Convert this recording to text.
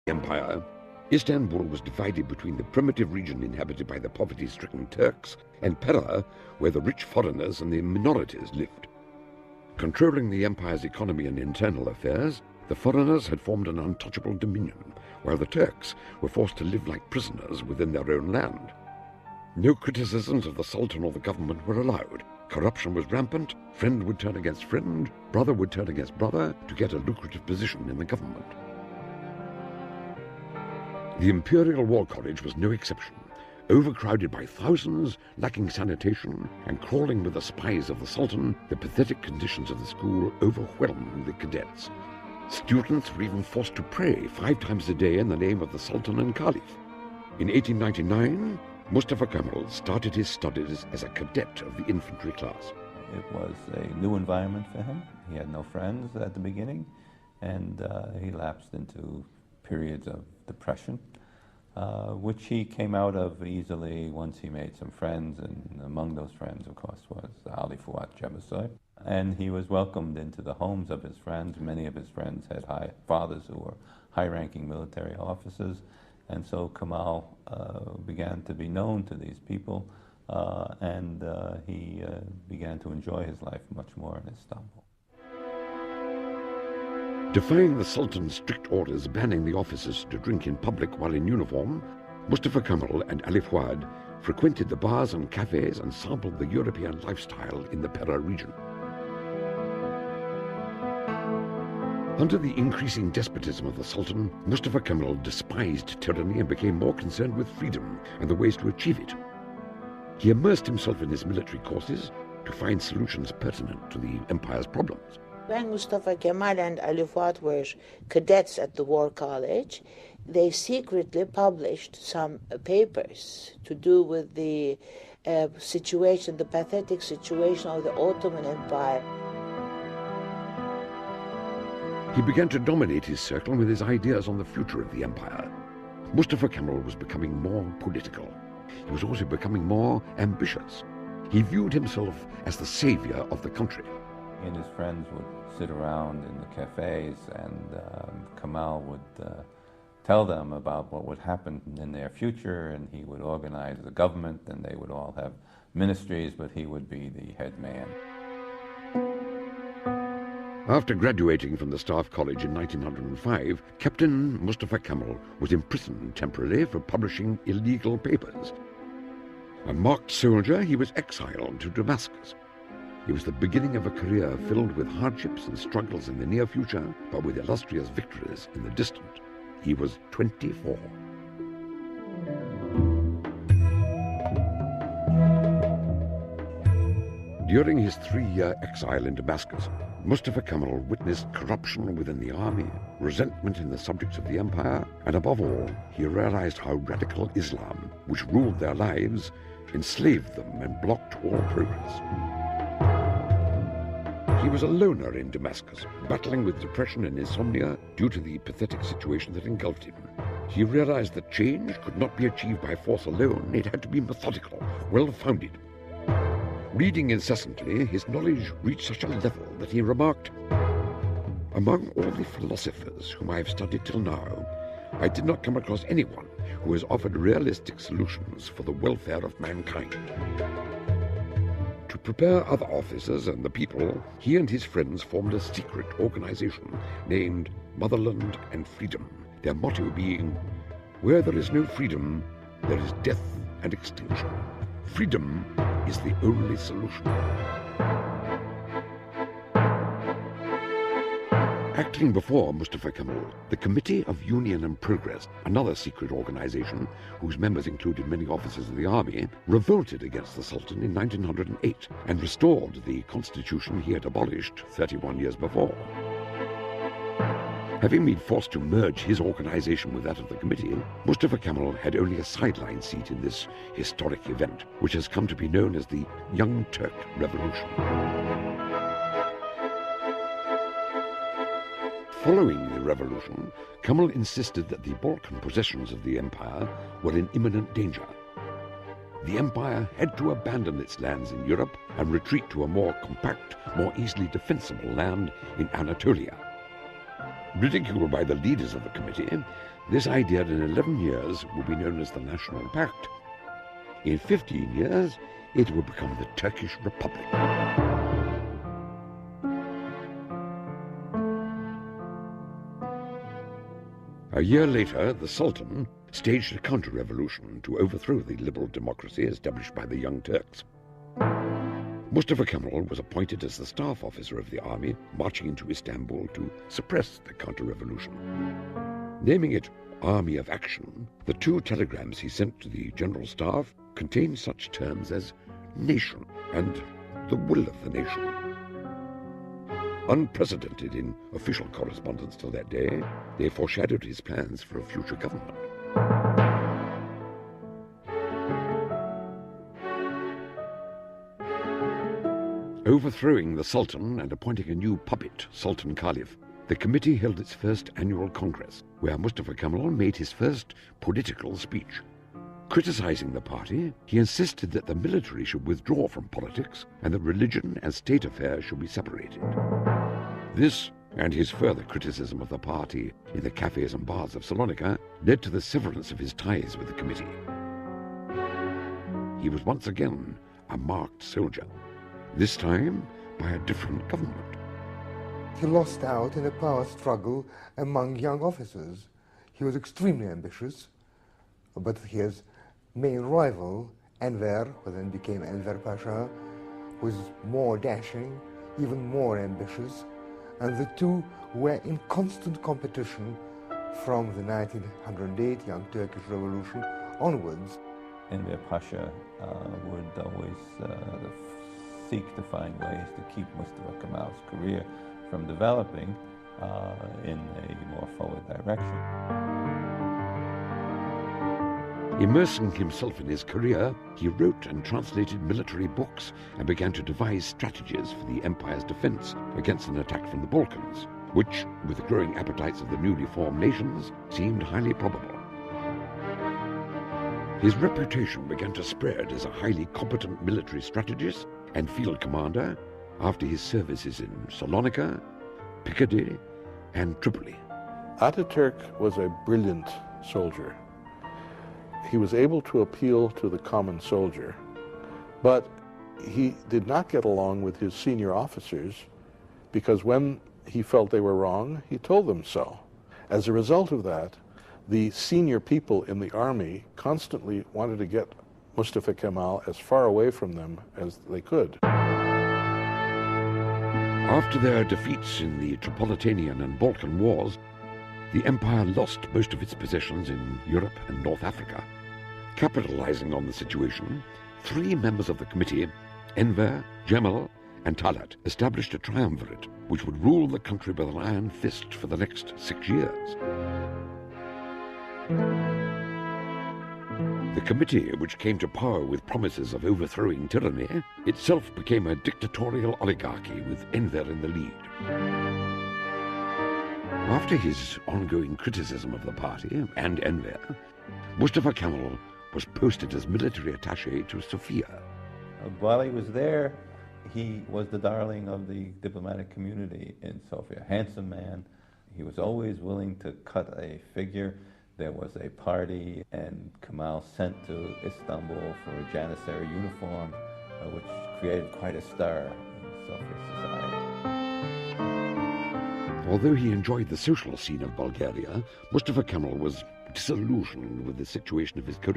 Empire, Istanbul was divided between the primitive region inhabited by the poverty-stricken Turks and Pera, where the rich foreigners and the minorities lived. Controlling the empire's economy and internal affairs, the foreigners had formed an untouchable dominion, while the Turks were forced to live like prisoners within their own land. No criticisms of the Sultan or the government were allowed. Corruption was rampant, friend would turn against friend, brother would turn against brother to get a lucrative position in the government. The Imperial War College was no exception. Overcrowded by thousands, lacking sanitation, and crawling with the spies of the Sultan, the pathetic conditions of the school overwhelmed the cadets. Students were even forced to pray 5 times a day in the name of the Sultan and Caliph. In 1899, Mustafa Kemal started his studies as a cadet of the infantry class. It was a new environment for him. He had no friends at the beginning, and he lapsed into periods of depression, which he came out of easily once he made some friends, and among those friends, of course, was Ali Fuat Cebesoy. And he was welcomed into the homes of his friends. Many of his friends had fathers who were high-ranking military officers, and so Kemal began to be known to these people, and he began to enjoy his life much more in Istanbul. Defying the Sultan's strict orders banning the officers to drink in public while in uniform, Mustafa Kemal and Ali Fuad frequented the bars and cafes and sampled the European lifestyle in the Pera region. Under the increasing despotism of the Sultan, Mustafa Kemal despised tyranny and became more concerned with freedom and the ways to achieve it. He immersed himself in his military courses to find solutions pertinent to the empire's problems. When Mustafa Kemal and Ali Fuat were cadets at the War College, they secretly published some papers to do with the situation, the pathetic situation of the Ottoman Empire. He began to dominate his circle with his ideas on the future of the empire. Mustafa Kemal was becoming more political. He was also becoming more ambitious. He viewed himself as the savior of the country. He and his friends would sit around in the cafes, and Kemal would tell them about what would happen in their future, and he would organize the government, and they would all have ministries, but he would be the head man. After graduating from the Staff College in 1905, Captain Mustafa Kemal was imprisoned temporarily for publishing illegal papers. A marked soldier, he was exiled to Damascus. It was the beginning of a career filled with hardships and struggles in the near future, but with illustrious victories in the distant. He was 24. During his 3-year exile in Damascus, Mustafa Kemal witnessed corruption within the army, resentment in the subjects of the empire, and above all, he realized how radical Islam, which ruled their lives, enslaved them and blocked all progress. He was a loner in Damascus, battling with depression and insomnia due to the pathetic situation that engulfed him. He realized that change could not be achieved by force alone. It had to be methodical, well-founded. Reading incessantly, his knowledge reached such a level that he remarked, "Among all the philosophers whom I have studied till now, I did not come across anyone who has offered realistic solutions for the welfare of mankind." To prepare other officers and the people, he and his friends formed a secret organization named Motherland and Freedom, their motto being, "Where there is no freedom, there is death and extinction. Freedom is the only solution." Acting before Mustafa Kemal, the Committee of Union and Progress, another secret organization whose members included many officers of the army, revolted against the Sultan in 1908 and restored the constitution he had abolished 31 years before. Having been forced to merge his organization with that of the committee, Mustafa Kemal had only a sideline seat in this historic event, which has come to be known as the Young Turk Revolution. Following the revolution, Kemal insisted that the Balkan possessions of the empire were in imminent danger. The empire had to abandon its lands in Europe and retreat to a more compact, more easily defensible land in Anatolia. Ridiculed by the leaders of the committee, This idea in 11 years would be known as the National Pact. In 15 years, it would become the Turkish Republic. A year later, the Sultan staged a counter-revolution to overthrow the liberal democracy established by the Young Turks. Mustafa Kemal was appointed as the staff officer of the army, marching into Istanbul to suppress the counter-revolution. Naming it Army of Action, the 2 telegrams he sent to the general staff contained such terms as nation and the will of the nation. Unprecedented in official correspondence till that day, they foreshadowed his plans for a future government. Overthrowing the Sultan and appointing a new puppet, Sultan Caliph, the committee held its first annual congress, where Mustafa Kemal made his first political speech. Criticizing the party, he insisted that the military should withdraw from politics and that religion and state affairs should be separated. This, and his further criticism of the party in the cafes and bars of Salonika, led to the severance of his ties with the committee. He was once again a marked soldier, this time by a different government. He lost out in a power struggle among young officers. He was extremely ambitious, but his main rival, Enver, who then became Enver Pasha, was more dashing, even more ambitious, and the two were in constant competition from the 1908 Young Turkish Revolution onwards. Enver Pasha would always seek to find ways to keep Mustafa Kemal's career from developing in a more forward direction. Immersing himself in his career, he wrote and translated military books and began to devise strategies for the empire's defense against an attack from the Balkans, which, with the growing appetites of the newly formed nations, seemed highly probable. His reputation began to spread as a highly competent military strategist and field commander after his services in Salonika, Picardy, and Tripoli. Ataturk was a brilliant soldier. He was able to appeal to the common soldier, but he did not get along with his senior officers because when he felt they were wrong, he told them so. As a result of that, the senior people in the army constantly wanted to get Mustafa Kemal as far away from them as they could. After their defeats in the Tripolitanian and Balkan Wars, the empire lost most of its possessions in Europe and North Africa. Capitalizing on the situation, 3 members of the committee, Enver, Cemal, and Talat, established a triumvirate which would rule the country with an iron fist for the next 6 years. The committee, which came to power with promises of overthrowing tyranny, itself became a dictatorial oligarchy with Enver in the lead. After his ongoing criticism of the party and Enver, Mustafa Kemal was posted as military attaché to Sofia. While he was there, he was the darling of the diplomatic community in Sofia. Handsome man. He was always willing to cut a figure. There was a party, and Kemal sent to Istanbul for a janissary uniform, which created quite a stir in Sofia society. Although he enjoyed the social scene of Bulgaria, Mustafa Kemal was disillusioned with the situation of his career.